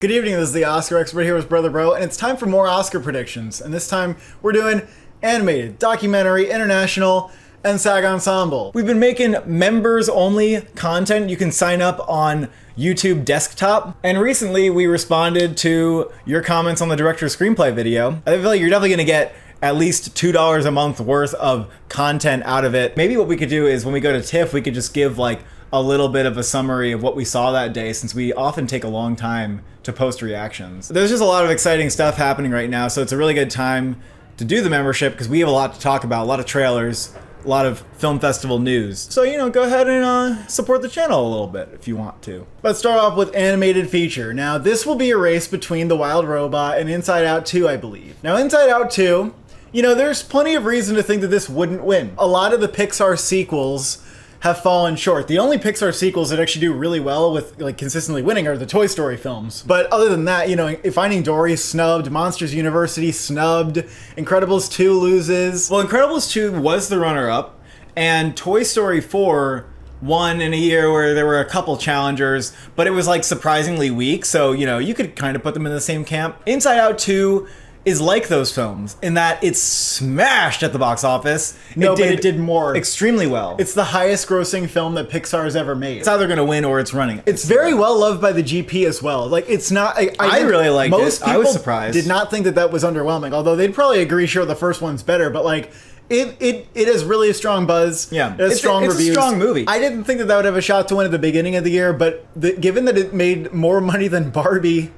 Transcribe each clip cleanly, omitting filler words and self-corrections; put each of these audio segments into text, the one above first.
Good evening, this is the Oscar Expert here with Brother Bro, and it's time for more Oscar predictions. And this time, we're doing animated, documentary, international, and SAG Ensemble. We've been making members-only content. You can sign up on YouTube desktop. And recently, we responded to your comments on the director's screenplay video. I feel like you're definitely gonna get at least $2 a month worth of content out of it. Maybe what we could do is when we go to TIFF, we could just give like a little bit of a summary of what we saw that day, since we often take a long time to post reactions. There's just a lot of exciting stuff happening right now, so it's a really good time to do the membership because we have a lot to talk about, a lot of trailers, a lot of film festival news. So, you know, go ahead and support the channel a little bit if you want to. Let's start off with animated feature. Now, this will be a race between The Wild Robot and Inside Out 2, I believe. Now, Inside Out 2, you know, there's plenty of reason to think that this wouldn't win. A lot of the Pixar sequels have fallen short. The only Pixar sequels that actually do really well with like consistently winning are the Toy Story films. But other than that, you know, Finding Dory snubbed, Monsters University snubbed, Incredibles 2 loses. Well, Incredibles 2 was the runner-up, and Toy Story 4 won in a year where there were a couple challengers, but it was like surprisingly weak, so, you know, you could kind of put them in the same camp. Inside Out 2 is like those films in that it's smashed at the box office. No, but it did more. Extremely well. It's the highest grossing film that Pixar has ever made. It's either going to win or it's running. It's very well loved by the GP as well. Like, it's not... I really liked it. I was surprised. Did not think that that was underwhelming, although they'd probably agree, sure, the first one's better, but like... It has really a strong buzz. Yeah, it has strong reviews. It's a strong movie. I didn't think that that would have a shot to win at the beginning of the year, but given that it made more money than Barbie...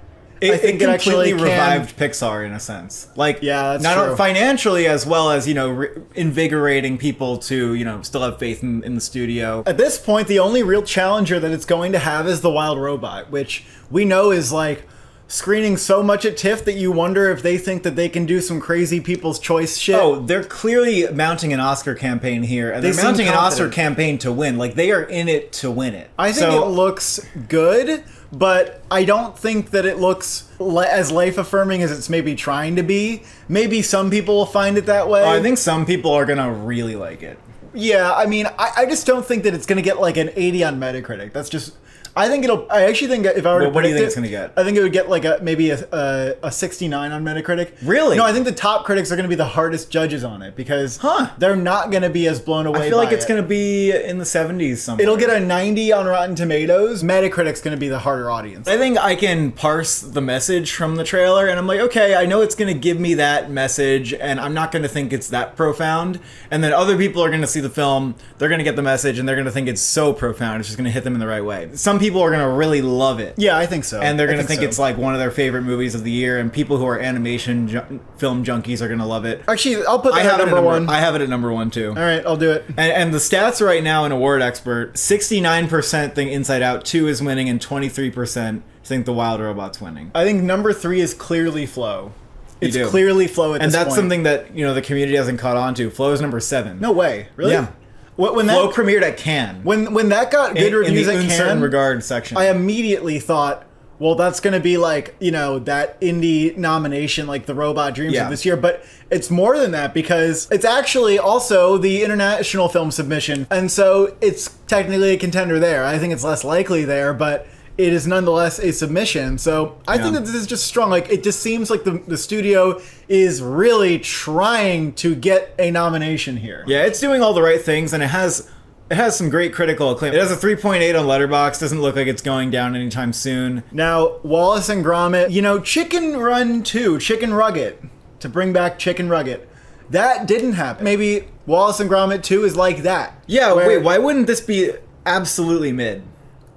I think it completely revived Pixar in a sense. Like, yeah, that's not true. Financially, as well as, you know, invigorating people to, you know, still have faith in the studio. At this point, the only real challenger that it's going to have is The Wild Robot, which we know is like screening so much at TIFF that you wonder if they think that they can do some crazy People's Choice shit. Oh, they're clearly mounting an Oscar campaign here, and they're mounting an Oscar campaign to win. Like, they are in it to win it. I think it looks good, but I don't think that it looks as life-affirming as it's maybe trying to be. Maybe some people will find it that way. I think some people are gonna really like it. Yeah, I mean, I just don't think that it's gonna get like an 80 on Metacritic. That's just... I actually think if I were to predict, what do you think it's going to get? I think it would get like maybe a 69 on Metacritic. Really? No, I think the top critics are going to be the hardest judges on it because they're not going to be as blown away by it. I feel like it's going to be in the 70s somewhere. It'll get a 90 on Rotten Tomatoes. Metacritic's going to be the harder audience. I think I can parse the message from the trailer and I'm like, okay, I know it's going to give me that message and I'm not going to think it's that profound. And then other people are going to see the film, they're going to get the message and they're going to think it's so profound, it's just going to hit them in the right way. Some people are going to really love it. Yeah, I think so. And they're going to think it's like one of their favorite movies of the year, and people who are animation film junkies are going to love it. Actually, I'll put that at number one. I have it at number one too. All right, I'll do it. And the stats right now in Award Expert, 69% think Inside Out 2 is winning and 23% think The Wild Robot's winning. I think number 3 is clearly Flow. It's clearly Flow at this point. And that's something that, you know, the community hasn't caught on to. Flow is number 7. No way. Really? Yeah. When Flow premiered at Cannes. When that got good reviews at Cannes, in regard section, I immediately thought, well, that's going to be like, you know, that indie nomination, like the Robot Dreams of this year. But it's more than that because it's actually also the international film submission. And so it's technically a contender there. I think it's less likely there, but it is nonetheless a submission. So I think that this is just strong. Like, it just seems like the studio is really trying to get a nomination here. Yeah, it's doing all the right things, and it has some great critical acclaim. It has a 3.8 on Letterboxd. Doesn't look like it's going down anytime soon. Now, Wallace and Gromit, you know, Chicken Run 2, Chicken Rugget, to bring back Chicken Rugget. That didn't happen. Maybe Wallace and Gromit 2 is like that. Yeah, wait, why wouldn't this be absolutely mid?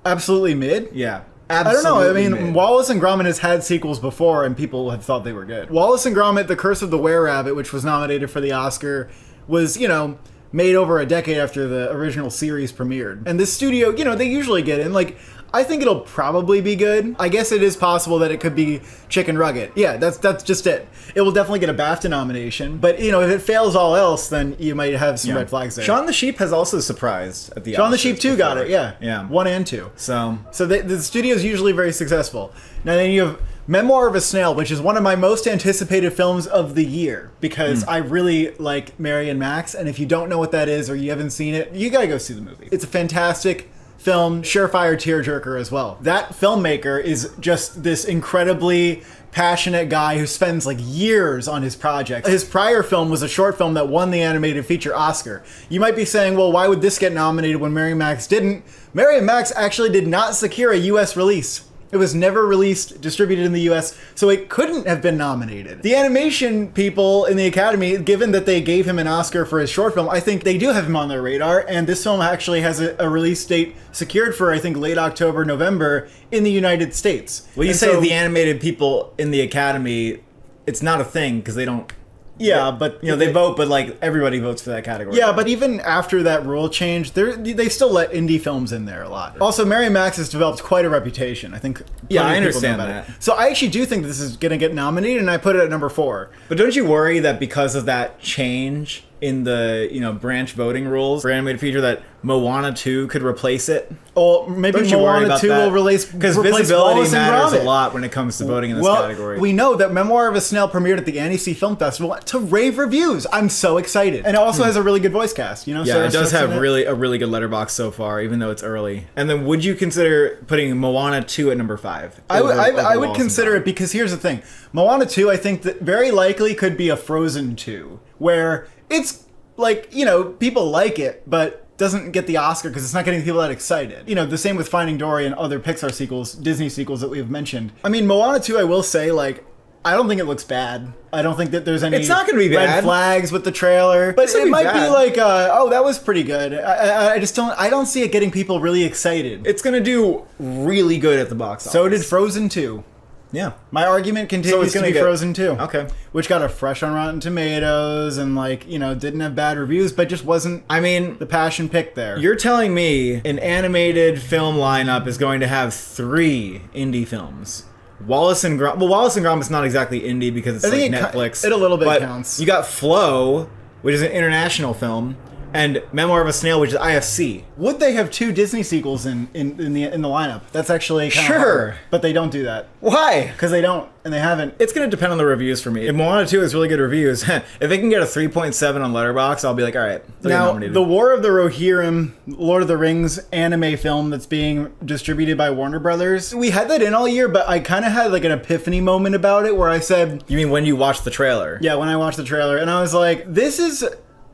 Absolutely mid? Yeah. Absolutely. I don't know. I mean, mid. Wallace and Gromit has had sequels before, and people have thought they were good. Wallace and Gromit: The Curse of the Were-Rabbit, which was nominated for the Oscar, was, you know, made over a decade after the original series premiered. And this studio, you know, they usually get in. Like, I think it'll probably be good. I guess it is possible that it could be Chicken Rugget. Yeah, that's just it. It will definitely get a BAFTA nomination. But, you know, if it fails all else, then you might have some red flags there. Shaun the Sheep has also surprised at the Oscars. Shaun the Sheep 2 got it, yeah. 1 and 2. So the studio's usually very successful. Now then you have Memoir of a Snail, which is one of my most anticipated films of the year because I really like Mary and Max. And if you don't know what that is or you haven't seen it, you gotta go see the movie. It's a fantastic film, surefire tearjerker as well. That filmmaker is just this incredibly passionate guy who spends like years on his project. His prior film was a short film that won the animated feature Oscar. You might be saying, well, why would this get nominated when Mary Max didn't? Mary Max actually did not secure a US release. It was never released, distributed in the US, so it couldn't have been nominated. The animation people in the Academy, given that they gave him an Oscar for his short film, I think they do have him on their radar, and this film actually has a release date secured for, I think, late October, November in the United States. Well, you say the animated people in the Academy, it's not a thing because they don't... Yeah, but you know they vote, but like everybody votes for that category. Yeah, but even after that rule change, they still let indie films in there a lot. Also, Mary Max has developed quite a reputation. I think. Yeah, I understand that. So I actually do think this is going to get nominated, and I put it at number 4. But don't you worry that because of that change in the branch voting rules for animated feature that Moana 2 could replace it? Or maybe Moana 2 will replace because visibility matters a lot when it comes to voting in this category. We know that Memoir of a Snail premiered at the Annecy Film Festival to rave reviews. I'm so excited, and it also has a really good voice cast. Yeah, it does have a really good Letterboxd so far, even though it's early. And then, would you consider putting Moana 2 at number 5? I would consider it because here's the thing: Moana 2, I think that very likely could be a Frozen 2, where it's like people like it, but doesn't get the Oscar because it's not getting people that excited. The same with Finding Dory and other Pixar sequels, Disney sequels that we've mentioned. I mean, Moana 2, I will say, I don't think it looks bad. I don't think that there's any it's not gonna be red bad. flags with the trailer. But it might be like, oh, that was pretty good. I just don't see it getting people really excited. It's going to do really good at the box office. So did Frozen 2. Yeah. My argument continues to be Frozen 2. Okay. Which got a fresh on Rotten Tomatoes and didn't have bad reviews, but just wasn't the passion pick there. You're telling me an animated film lineup is going to have 3 indie films. Wallace and Gromit. Well, Wallace and Gromit is not exactly indie because it's Netflix. It a little bit counts. You got Flow, which is an international film, and Memoir of a Snail, which is IFC. Would they have 2 Disney sequels in the lineup? That's actually kind of hard, but they don't do that. Why? Because they don't, and they haven't. It's going to depend on the reviews for me. If Moana 2 has really good reviews, if it can get a 3.7 on Letterboxd, I'll be like, all right. Now, the War of the Rohirrim, Lord of the Rings anime film that's being distributed by Warner Brothers, we had that in all year, but I kind of had an epiphany moment about it where I said... You mean when you watched the trailer? Yeah, when I watched the trailer, and I was like, this is...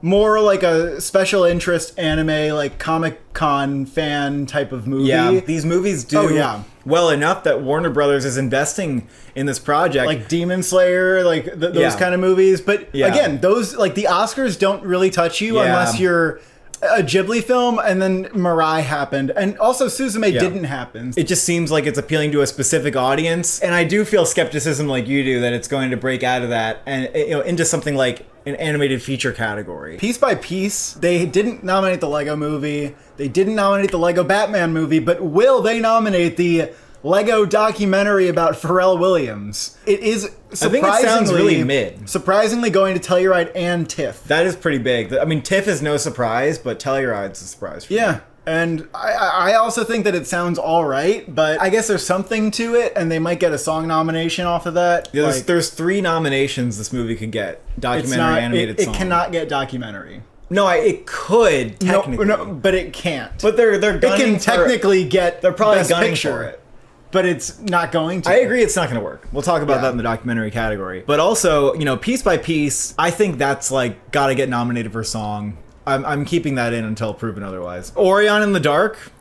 more like a special interest anime, Comic-Con fan type of movie. Yeah, these movies do well enough that Warner Brothers is investing in this project. Like Demon Slayer, those kind of movies. But again, those, the Oscars don't really touch you unless you're a Ghibli film, and then Mirai happened. And also Suzume didn't happen. It just seems like it's appealing to a specific audience. And I do feel skepticism like you do that it's going to break out of that and into something like an animated feature category. Piece by Piece, they didn't nominate the Lego Movie. They didn't nominate the Lego Batman movie, but will they nominate the Lego documentary about Pharrell Williams? It is surprisingly, I think it sounds really mid. Surprisingly going to Telluride and TIFF. That is pretty big. I mean, TIFF is no surprise, but Telluride's a surprise for me. And I also think that it sounds all right, but I guess there's something to it, and they might get a song nomination off of that. Yeah, there's 3 nominations this movie could get. Documentary, animated song. It cannot get documentary. No, it could, technically. No, but it can't. But they're it can technically get they're probably Best gunning Picture. for it. But it's not going to. I agree it's not going to work. We'll talk about that in the documentary category. But also, Piece by Piece, I think that's got to get nominated for song. I'm keeping that in until proven otherwise. Orion in the Dark,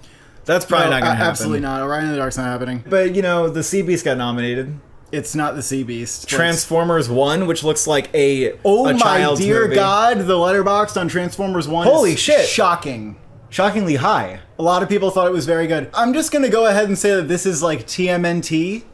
that's probably not going to happen. Absolutely not. Orion in the Dark's not happening. But, the Sea Beast got nominated. It's not the Sea Beast. Transformers 1, which looks like a child's my dear movie. God, the Letterboxd on Transformers 1 Holy is shit. Shocking. Shockingly high. A lot of people thought it was very good. I'm just going to go ahead and say that this is like TMNT,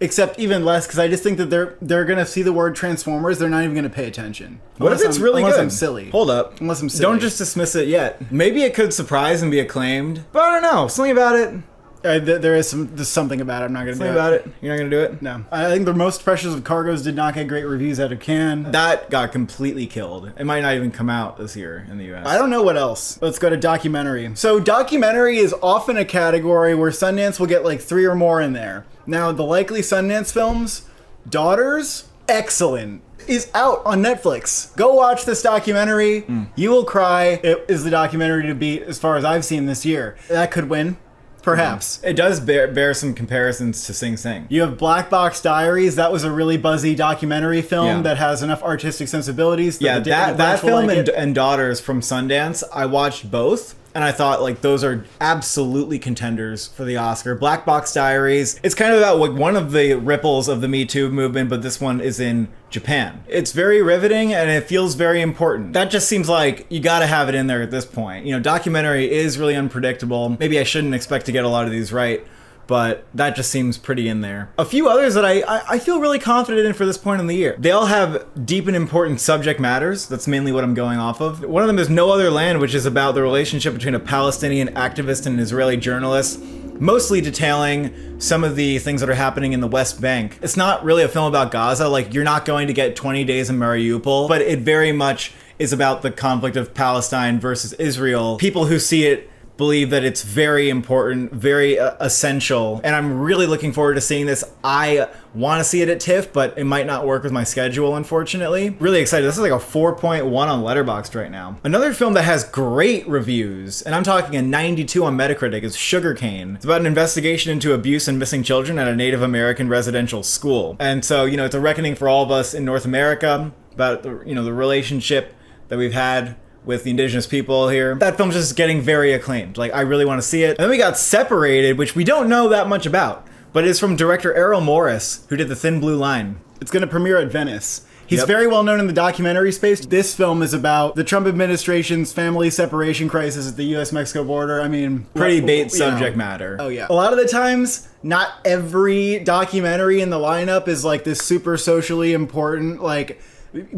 except even less, because I just think that they're going to see the word Transformers, they're not even going to pay attention. What if it's really good? Unless I'm silly. Hold up. Unless I'm silly. Don't just dismiss it yet. Maybe it could surprise and be acclaimed, but I don't know. Something about it. There's something about it. I'm not going to do it. Something about it. You're not going to do it? No. I think The Most Precious of Cargoes did not get great reviews out of Cannes. That got completely killed. It might not even come out this year in the US. I don't know what else. Let's go to documentary. So documentary is often a category where Sundance will get 3 or more in there. Now, the likely Sundance films, Daughters, excellent, is out on Netflix. Go watch this documentary. You will cry. It is the documentary to beat as far as I've seen this year. That could win. Perhaps. It does bear some comparisons to Sing Sing. You have Black Box Diaries. That was a really buzzy documentary film that has enough artistic sensibilities. That film and Daughters from Sundance, I watched both. And I thought, like, those are absolutely contenders for the Oscar. Black Box Diaries, it's kind of about like one of the ripples of the Me Too movement, but this one is in Japan. It's very riveting and it feels very important. That just seems like you gotta have it in there at this point. You know, documentary is really unpredictable. Maybe I shouldn't expect to get a lot of these right, but that just seems pretty in there. A few others that I feel really confident in for this point in the year. They all have deep and important subject matters. That's mainly what I'm going off of. One of them is No Other Land, which is about the relationship between a Palestinian activist and an Israeli journalist, mostly detailing some of the things that are happening in the West Bank. It's not really a film about Gaza. Like, you're not going to get 20 Days in Mariupol, but it very much is about the conflict of Palestine versus Israel. People who see it believe that it's very important, very essential, and I'm really looking forward to seeing this. I want to see it at TIFF, but it might not work with my schedule, unfortunately. Really excited. This is like a 4.1 on Letterboxd right now. Another film that has great reviews, and I'm talking a 92 on Metacritic, is Sugarcane. It's about an investigation into abuse and missing children at a Native American residential school. And so, you know, it's a reckoning for all of us in North America about the, you know, the relationship that we've had with the indigenous people here. That film's just getting very acclaimed. Like, I really want to see it. And then we got Separated, which we don't know that much about, but it's from director Errol Morris, who did The Thin Blue Line. It's going to premiere at Venice. He's very well known in the documentary space. This film is about the Trump administration's family separation crisis at the U.S.-Mexico border. I mean, pretty bait subject matter. Oh, yeah. A lot of the times, not every documentary in the lineup is like this super socially important, like,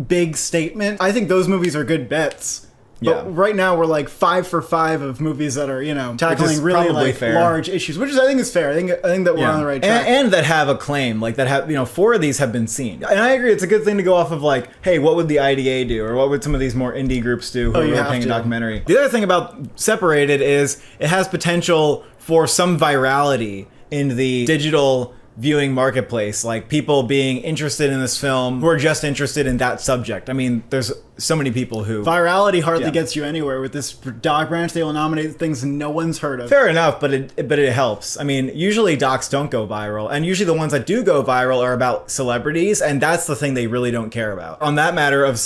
big statement. I think those movies are good bets. But right now we're like 5 for 5 of movies that are, you know, tackling really like large issues, which is, I think is fair. I think that we're on the right track. And that have acclaim, like that have, you know, 4 of these have been seen. And I agree, it's a good thing to go off of like, hey, what would the IDA do? Or what would some of these more indie groups do who are making a documentary? The other thing about Separated is it has potential for some virality in the digital viewing marketplace, like people being interested in this film who are just interested in that subject. I mean, there's so many people who... Virality hardly gets you anywhere. With this doc branch, they will nominate things no one's heard of. Fair enough, but it helps. I mean, usually docs don't go viral, and usually the ones that do go viral are about celebrities, and that's the thing they really don't care about. On that matter of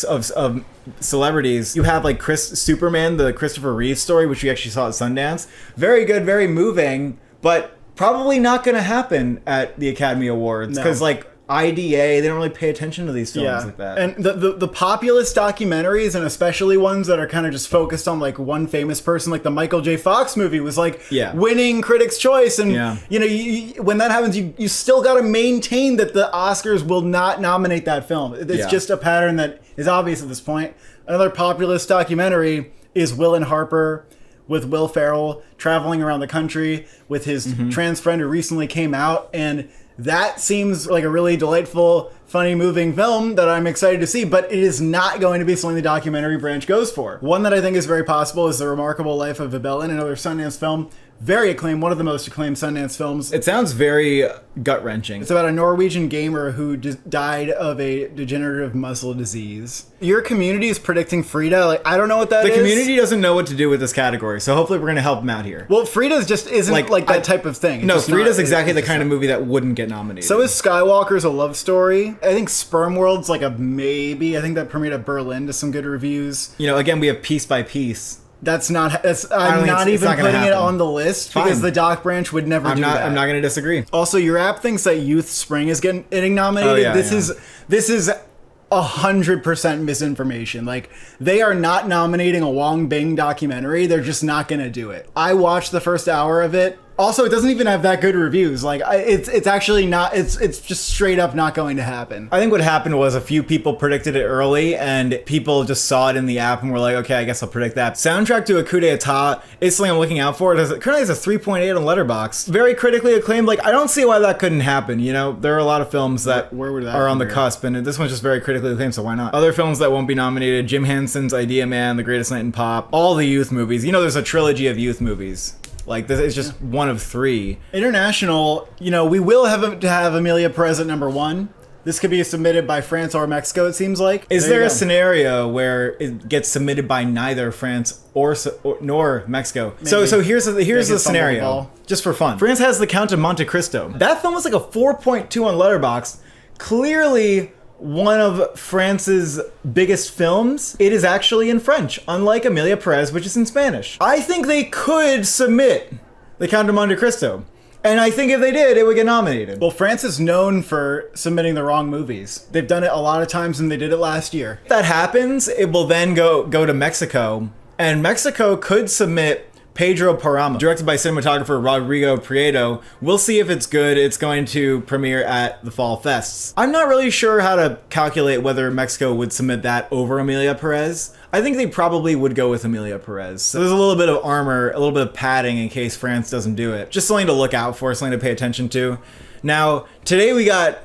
celebrities, you have like Superman, the Christopher Reeve story, which we actually saw at Sundance. Very good, very moving, but probably not going to happen at the Academy Awards because, like, IDA, they don't really pay attention to these films like that. And the populist documentaries, and especially ones that are kind of just focused on like one famous person, like the Michael J. Fox movie was like winning Critics' Choice, and you know, when that happens, you still got to maintain that the Oscars will not nominate that film. It's just a pattern that is obvious at this point. Another populist documentary is Will and Harper, with Will Ferrell traveling around the country with his trans friend who recently came out. And that seems like a really delightful, funny, moving film that I'm excited to see, but it is not going to be something the documentary branch goes for. One that I think is very possible is The Remarkable Life of Abelin, another Sundance film. Very acclaimed, one of the most acclaimed Sundance films. It sounds very gut-wrenching. It's about a Norwegian gamer who died of a degenerative muscle disease. Your community is predicting Frida. Like, I don't know what that is. The community doesn't know what to do with this category, so hopefully we're going to help them out here. Well, Frida's just isn't like that type of thing. No, Frida's exactly the kind of movie that wouldn't get nominated. So is Skywalker's a love story. I think Sperm World's like a maybe. I think that premiered at Berlin to some good reviews. You know, again, we have Piece by Piece. I'm not even putting it on the list because the doc branch would never do that. I'm not going to disagree. Also, your app thinks that Youth Spring is getting nominated. This is 100% misinformation. Like, they are not nominating a Wong Bing documentary. They're just not going to do it. I watched the first hour of it. Also, it doesn't even have that good reviews. Like, it's actually not. It's just straight up not going to happen. I think what happened was a few people predicted it early, and people just saw it in the app and were like, "Okay, I guess I'll predict that." Soundtrack to A Coup d'Etat is something I'm looking out for. It currently has a 3.8 on Letterboxd. Very critically acclaimed. Like, I don't see why that couldn't happen. You know, there are a lot of films that are on the cusp, and this one's just very critically acclaimed. So why not? Other films that won't be nominated: Jim Henson's Idea Man, The Greatest Night in Pop, all the youth movies. You know, there's a trilogy of youth movies. Like, this is just one of 3. International, you know, we will have to have Amelia Perez at number 1. This could be submitted by France or Mexico, it seems like. Is there a scenario where it gets submitted by neither France nor Mexico? Maybe. So here's the scenario, ball. just for fun. France has The Count of Monte Cristo. That film was like a 4.2 on Letterboxd. Clearly one of France's biggest films. It is actually in French, unlike Emilia Perez, which is in Spanish. I think they could submit The Count of Monte Cristo. And I think if they did, it would get nominated. Well, France is known for submitting the wrong movies. They've done it a lot of times, and they did it last year. If that happens, it will then go to Mexico. And Mexico could submit Pedro Paramo, directed by cinematographer Rodrigo Prieto. We'll see if it's good. It's going to premiere at the Fall Fests. I'm not really sure how to calculate whether Mexico would submit that over Emilia Perez. I think they probably would go with Emilia Perez. So there's a little bit of armor, a little bit of padding in case France doesn't do it. Just something to look out for, something to pay attention to. Now, today we got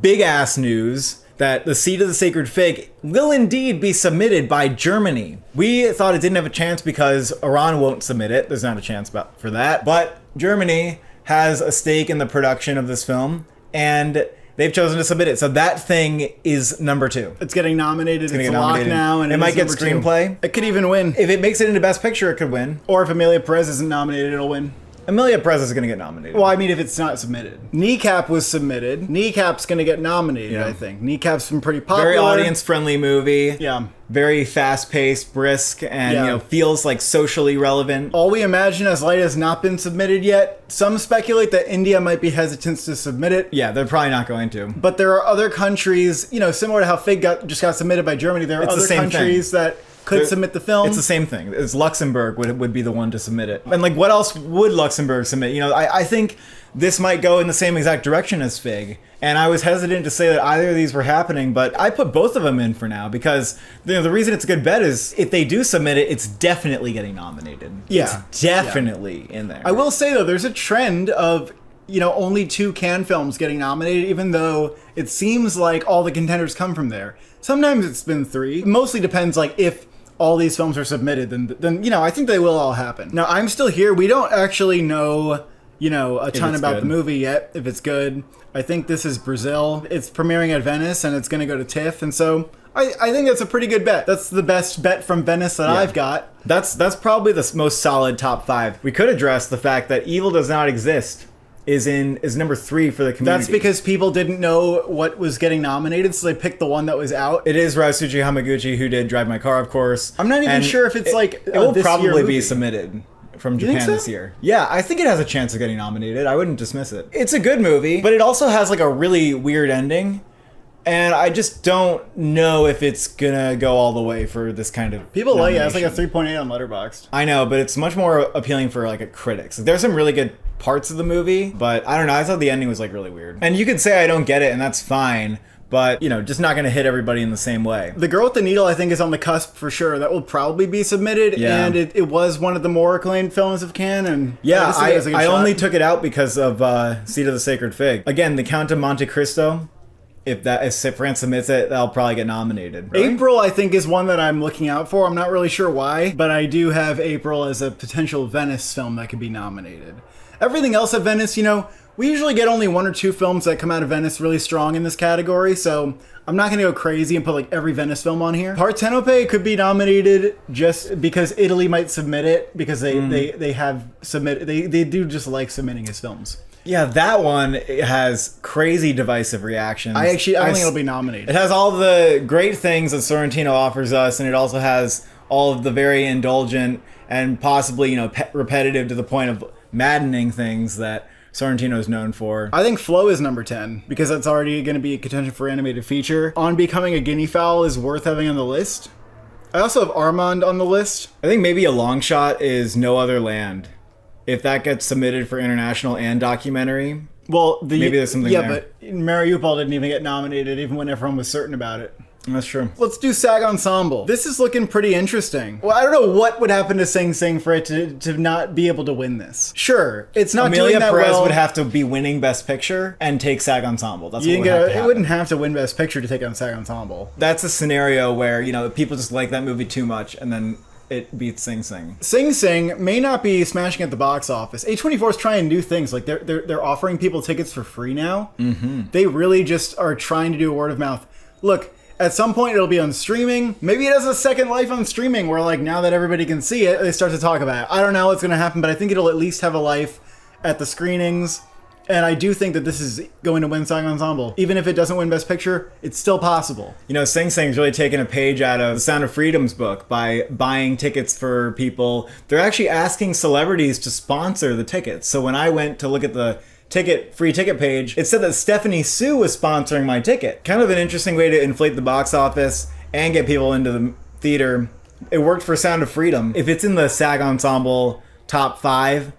big ass news that The Seed of the Sacred Fig will indeed be submitted by Germany. We thought it didn't have a chance because Iran won't submit it. There's not a chance for that. But Germany has a stake in the production of this film, and they've chosen to submit it. So that thing is number 2. It's getting nominated. It's get a lock now, and it might get screenplay. It could even win. If it makes it into Best Picture, it could win. Or if Emilia Perez isn't nominated, it'll win. Emilia Perez is going to get nominated. Well, I mean, if it's not submitted. Kneecap was submitted. Kneecap's going to get nominated, Yeah. I think. Kneecap's been pretty popular. Very audience-friendly movie. Yeah. Very fast-paced, brisk, and Yeah. feels like socially relevant. All We Imagine As Light has not been submitted yet. Some speculate that India might be hesitant to submit it. Yeah, they're probably not going to. But there are other countries, similar to how Fig just got submitted by Germany. There are It's the other same countries that could submit the film. It's the same thing. It's Luxembourg would be the one to submit it. And what else would Luxembourg submit? I think this might go in the same exact direction as Fig. And I was hesitant to say that either of these were happening, but I put both of them in for now because the reason it's a good bet is if they do submit it, it's definitely getting nominated. Yeah. It's definitely in there. I will say, though, there's a trend of only 2 Cannes films getting nominated, even though it seems like all the contenders come from there. Sometimes it's been 3. It mostly depends, if all these films are submitted, then I think they will all happen. Now, I'm still here. We don't actually know, a ton about the movie yet, if it's good. I think this is Brazil. It's premiering at Venice, and it's going to go to TIFF, and so I think that's a pretty good bet. That's the best bet from Venice that I've got. That's probably the most solid top 5. We could address the fact that Evil Does Not Exist is number 3 for the community. That's because people didn't know what was getting nominated, so they picked the one that was out. It is Ryosuke Hamaguchi who did Drive My Car, of course. I'm not even sure if it's it will this probably year be movie. submitted from think Japan so? this year. Yeah, I think it has a chance of getting nominated. I wouldn't dismiss it. It's a good movie, but it also has a really weird ending. And I just don't know if it's gonna go all the way for this kind of People like it. It's nomination. a 3.8 on Letterboxd. I know, but it's much more appealing for a critics. There's some really good parts of the movie, but I don't know. I thought the ending was really weird. And you could say I don't get it, and that's fine. But just not going to hit everybody in the same way. The Girl with the Needle, I think, is on the cusp for sure. That will probably be submitted, Yeah. and it was one of the more acclaimed films of Cannes. And Yeah, I just think it has a good I shot. only took it out because of Seed of the Sacred Fig. Again, The Count of Monte Cristo. If France submits it, that'll probably get nominated. April, I think, is one that I'm looking out for. I'm not really sure why, but I do have April as a potential Venice film that could be nominated. Everything else at Venice, we usually get only 1 or 2 films that come out of Venice really strong in this category, so I'm not going to go crazy and put every Venice film on here. Partenope could be nominated just because Italy might submit it, because they have submitted, they do just like submitting his films. Yeah, that one has crazy divisive reactions. I don't think it'll be nominated. It has all the great things that Sorrentino offers us, and it also has all of the very indulgent and possibly, repetitive to the point of maddening things that Sorrentino is known for. I think Flow is number 10 because that's already going to be a contention for animated feature. On Becoming a Guinea Fowl is worth having on the list. I also have Armand on the list. I think maybe a long shot is No Other Land. If that gets submitted for international and documentary, Well, maybe there's something there. Yeah, but Mariupol didn't even get nominated, even when everyone was certain about it. That's true. Let's do SAG Ensemble. This is looking pretty interesting. Well, I don't know what would happen to Sing Sing for it to not be able to win this. Sure, it's not Amelia doing that Perez well. would have to be winning Best Picture and take SAG Ensemble. That's You what didn't would have to get, it happen. wouldn't have to win Best Picture to take on SAG Ensemble. That's a scenario where, people just like that movie too much and then it beats Sing Sing. Sing Sing may not be smashing at the box office. A24 is trying new things. Like they're offering people tickets for free now. Mm-hmm. They really just are trying to do a word of mouth. Look, at some point it'll be on streaming. Maybe it has a second life on streaming where like now that everybody can see it, they start to talk about it. I don't know what's going to happen, but I think it'll at least have a life at the screenings. And I do think that this is going to win SAG Ensemble. Even if it doesn't win Best Picture, it's still possible. You know, Sing Sing's really taken a page out of The Sound of Freedom's book by buying tickets for people. They're actually asking celebrities to sponsor the tickets. So when I went to look at the free ticket page, it said that Stephanie Sue was sponsoring my ticket. Kind of an interesting way to inflate the box office and get people into the theater. It worked for Sound of Freedom. If it's in the SAG Ensemble top 5,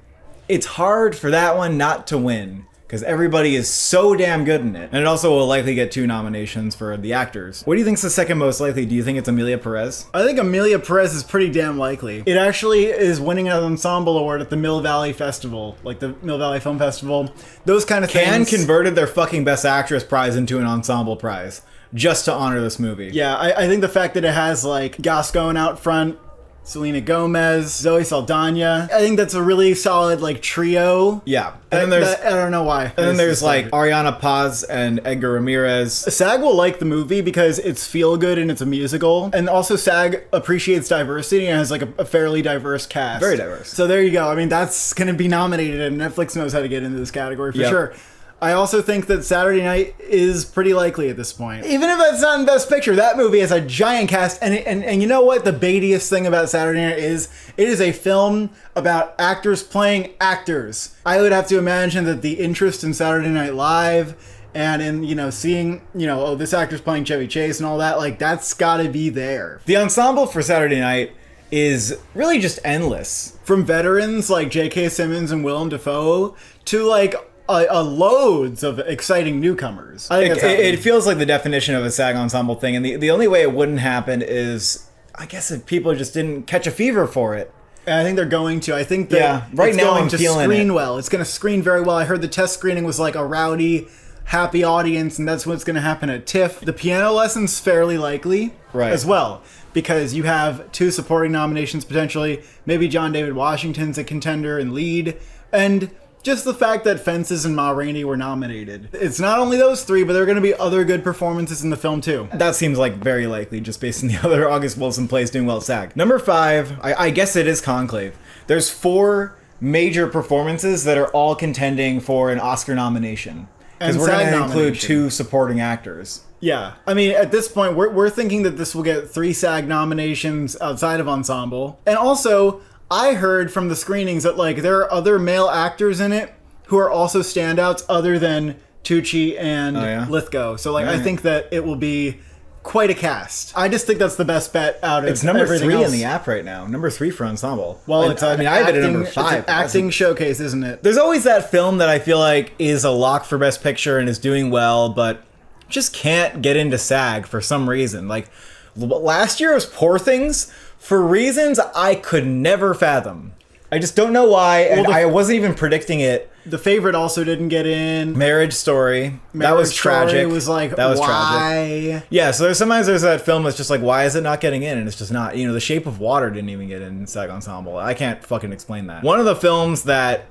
it's hard for that one not to win because everybody is so damn good in it. And it also will likely get 2 nominations for the actors. What do you think's the second most likely? Do you think it's Emilia Perez? I think Emilia Perez is pretty damn likely. It actually is winning an ensemble award at the Mill Valley Festival, like the Mill Valley Film Festival. Those kind of things. Cannes converted their fucking Best Actress prize into an ensemble prize just to honor this movie. Yeah, I think the fact that it has like Gascon out front, Selena Gomez, Zoe Saldana. I think that's a really solid like trio. Yeah. And then there's I don't know why. And then there's like Ariana Paz and Edgar Ramirez. SAG will like the movie because it's feel good and it's a musical. And also SAG appreciates diversity and has like a fairly diverse cast. Very diverse. So there you go. I mean, that's going to be nominated and Netflix knows how to get into this category for sure. I also think that Saturday Night is pretty likely at this point. Even if it's not in Best Picture, that movie has a giant cast. And you know what the baitiest thing about Saturday Night is? It is a film about actors playing actors. I would have to imagine that the interest in Saturday Night Live and in, you know, seeing, you know, oh, this actor's playing Chevy Chase and all that, like, that's gotta be there. The ensemble for Saturday Night is really just endless. From veterans like J.K. Simmons and Willem Dafoe to, like, loads of exciting newcomers. I think it feels like the definition of a SAG Ensemble thing, and the only way it wouldn't happen is, I guess, if people just didn't catch a fever for it. And I think they're going to. I think that right now I'm feeling screen it. well. It's going to screen very well. I heard the test screening was like a rowdy, happy audience, and that's what's going to happen at TIFF. The piano lesson's fairly likely as well, because you have 2 supporting nominations potentially. Maybe John David Washington's a contender and lead, and just the fact that Fences and Ma Rainey were nominated. It's not only those 3, but there are going to be other good performances in the film too. That seems like very likely, just based on the other August Wilson plays doing well at SAG. Number 5, I guess it is Conclave. There's 4 major performances that are all contending for an Oscar nomination. Because we're going to include 2 supporting actors. Yeah. I mean, at this point, we're thinking that this will get 3 SAG nominations outside of Ensemble. And also, I heard from the screenings that like there are other male actors in it who are also standouts other than Tucci and Lithgow. So like I think that it will be quite a cast. I just think that's the best bet out of It's number 3 else in the app right now. Number 3 for Ensemble. Well, I mean, I had it at number 5. It's an acting showcase, isn't it? There's always that film that I feel like is a lock for Best Picture and is doing well, but just can't get into SAG for some reason. Like last year was Poor Things for reasons I could never fathom. I just don't know why, and I wasn't even predicting it. The Favorite also didn't get in. Marriage Story. That was tragic. It was like, that was why? Tragic. Yeah, so sometimes there's that film that's just like, why is it not getting in? And it's just not. You know, The Shape of Water didn't even get in SAG Ensemble. I can't fucking explain that. One of the films that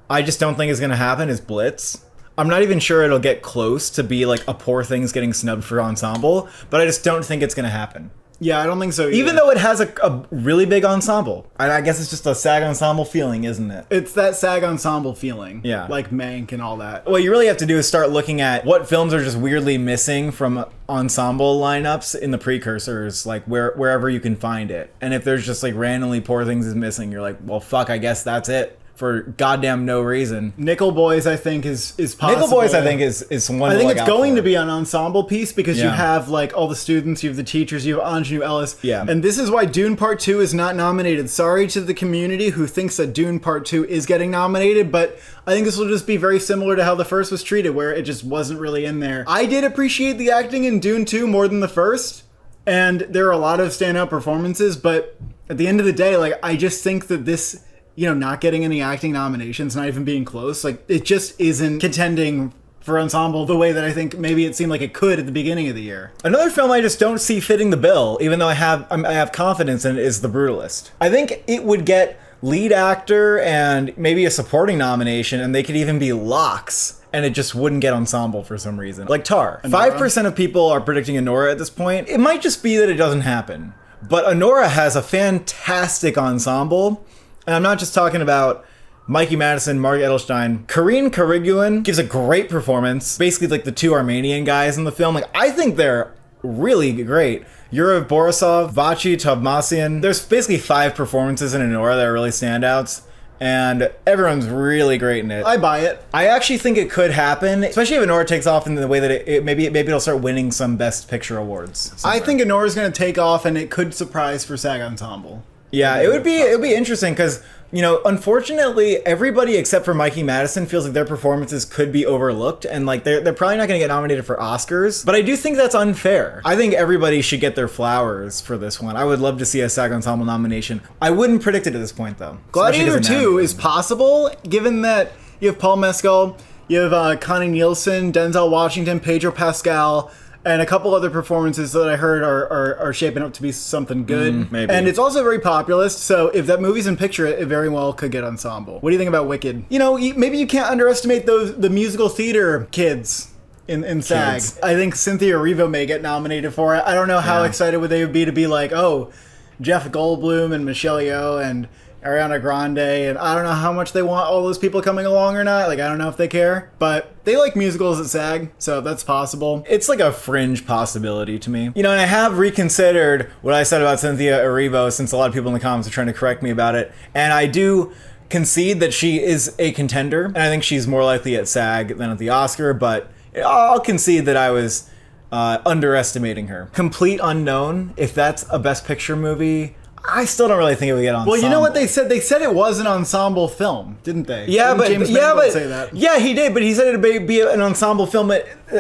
I just don't think is going to happen is Blitz. I'm not even sure it'll get close to be like a Poor Things getting snubbed for Ensemble, but I just don't think it's going to happen. Yeah, I don't think so either. Even though it has a really big ensemble. I guess it's just a SAG Ensemble feeling, isn't it? It's that SAG Ensemble feeling. Yeah. Like Mank and all that. What you really have to do is start looking at what films are just weirdly missing from ensemble lineups in the precursors, like wherever you can find it. And if there's just like randomly Poor Things is missing, you're like, well, fuck, I guess that's it. For goddamn no reason. Nickel Boys, I think, is possible. Nickel Boys, I think, is one. I think it's going to be an ensemble piece because you have like all the students, you have the teachers, you have Anjanou Ellis. Yeah. And this is why Dune Part 2 is not nominated. Sorry to the community who thinks that Dune Part 2 is getting nominated, but I think this will just be very similar to how the first was treated, where it just wasn't really in there. I did appreciate the acting in Dune 2 more than the first, and there are a lot of standout performances, but at the end of the day, like, I just think that this, you know, not getting any acting nominations, not even being close, like, it just isn't contending for ensemble the way that I think maybe it seemed like it could at the beginning of the year. Another film I just don't see fitting the bill, even though I have confidence in it, is The Brutalist. I think it would get lead actor and maybe a supporting nomination, and they could even be locks, and it just wouldn't get ensemble for some reason. Like Tar. 5% of people are predicting Anora at this point. It might just be that it doesn't happen. But Anora has a fantastic ensemble, and I'm not just talking about Mikey Madison, Mark Edelstein. Karine Kariguin gives a great performance. Basically like the two Armenian guys in the film. Like, I think they're really great. Yura Borisov, Vachi Tovmasian. There's basically 5 performances in Anora that are really standouts, and everyone's really great in it. I buy it. I actually think it could happen, especially if Anora takes off in the way that maybe it'll start winning some Best Picture awards somewhere. I think Anora's going to take off, and it could surprise for SAG Ensemble. Yeah, it would be interesting because, you know, unfortunately, everybody except for Mikey Madison feels like their performances could be overlooked, and like they're probably not going to get nominated for Oscars. But I do think that's unfair. I think everybody should get their flowers for this one. I would love to see a SAG Ensemble nomination. I wouldn't predict it at this point, though. Gladiator 2 is possible, given that you have Paul Mescal, you have Connie Nielsen, Denzel Washington, Pedro Pascal, and a couple other performances that I heard are shaping up to be something good. Maybe. And it's also very populist, so if that movie's in picture, it very well could get ensemble. What do you think about Wicked? You know, maybe you can't underestimate the musical theater kids in SAG. Kids. I think Cynthia Erivo may get nominated for it. I don't know how excited would they be to be like, oh, Jeff Goldblum and Michelle Yeoh and Ariana Grande, and I don't know how much they want all those people coming along or not. Like, I don't know if they care, but they like musicals at SAG, so that's possible. It's like a fringe possibility to me. You know, and I have reconsidered what I said about Cynthia Erivo, since a lot of people in the comments are trying to correct me about it, and I do concede that she is a contender, and I think she's more likely at SAG than at the Oscar, but I'll concede that I was underestimating her. Complete Unknown, if that's a Best Picture movie, I still don't really think it would get ensemble. Well, you know what they said? They said it was an ensemble film, didn't they? Yeah, Didn't James Mangold say that? Yeah, he did. But he said it'd be an ensemble film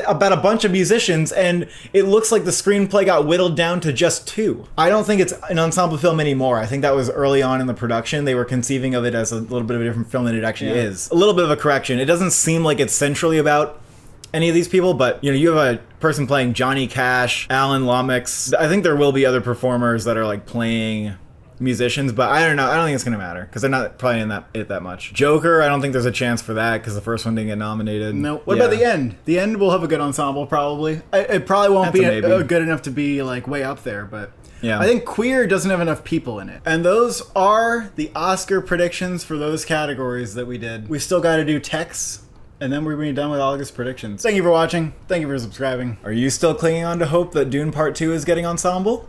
about a bunch of musicians, and it looks like the screenplay got whittled down to just 2. I don't think it's an ensemble film anymore. I think that was early on in the production. They were conceiving of it as a little bit of a different film than it actually is. A little bit of a correction. It doesn't seem like it's centrally about any of these people, but you know, you have a person playing Johnny Cash, Alan Lomax. I think there will be other performers that are like playing musicians, but I don't know. I don't think it's gonna matter because they're not probably in it that much. Joker, I don't think there's a chance for that because the first one didn't get nominated. No. What about The End? The End will have a good ensemble probably. It probably won't be good enough to be like way up there, but yeah. I think Queer doesn't have enough people in it. And those are the Oscar predictions for those categories that we did. We still got to do texts, and then we're going to be done with August predictions. Thank you for watching. Thank you for subscribing. Are you still clinging on to hope that Dune Part 2 is getting ensemble?